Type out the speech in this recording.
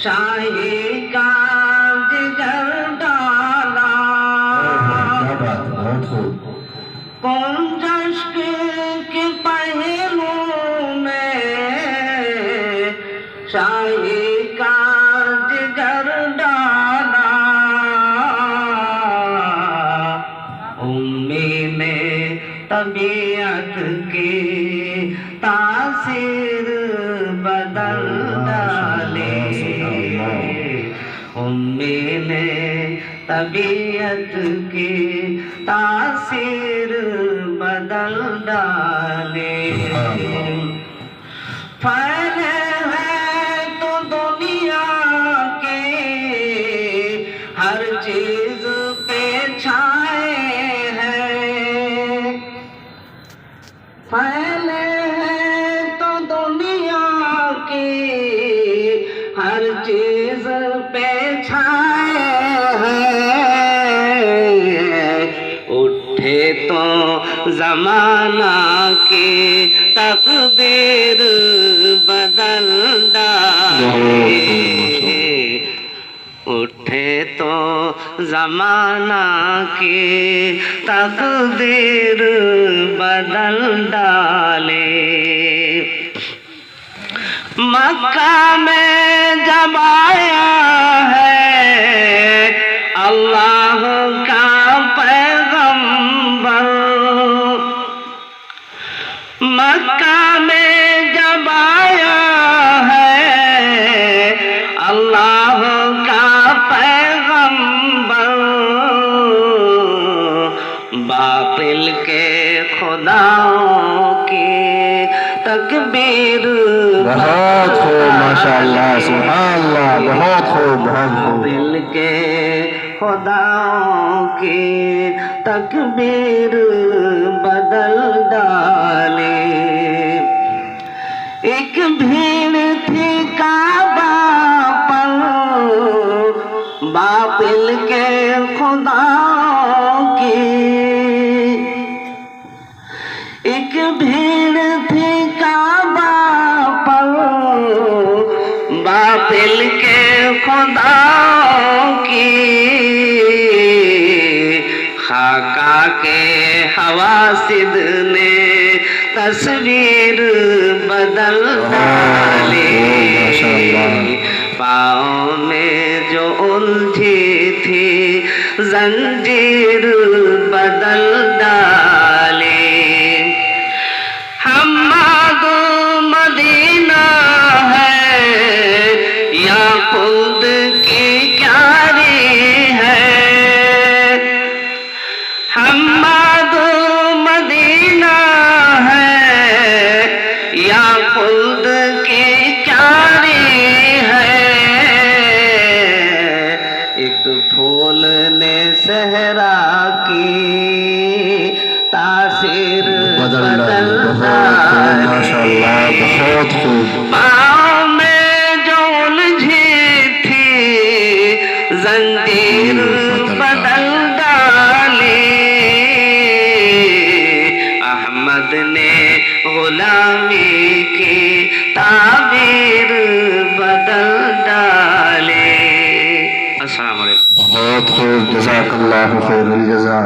शाही का जिगर डाला कौन जश्क के पहलू में शाही का जिगर डाला उम्मी ने तबीयत की तासीर बदल डाले उम्मी ने तबीयत की तासीर बदल डाले फैले हैं तो दुनिया के हर चीज पे छाए हैं फैले हैं तो दुनिया की हर चीज पे छाए उठे तो जमाना की तकदीर बदल डाले उठे तो जमाना की तकदीर बदल डाले मक्का में जब आया है अल्लाह का पैगंबर मक्का में जब आया है अल्लाह का पैगंबर बातिल के खुदाओं की तकबीर बहुत खूब माशाअल्लाह सुभान अल्लाह बहुत खूब दिल के खुदाओं की तकबीर बदल डाले एक भीड़ थी काबा पर बातिल के खुदाओं की एक भीड़ थी काबा पर बातिल के खुदाओं की खाका के हवासिद ने तस्वीर बदल डाली पाँव में जो उलझी थी जंजीर बदल डाली हम्माद मदीना है या खुद की क्यारी है हम्माद मदीना है या खुद की क्यारी है एक फूल ने सहरा की तासीर बदल माशाअल्लाह बहुत खूब पाँव में जो उलझी थी जंजीर बदल डाली अहमद ने गुलामी की ताबीर बदल डाली अस्सलाम वालेकुम बहुत खूब जज़ाकल्लाहु खैरुल जज़ा।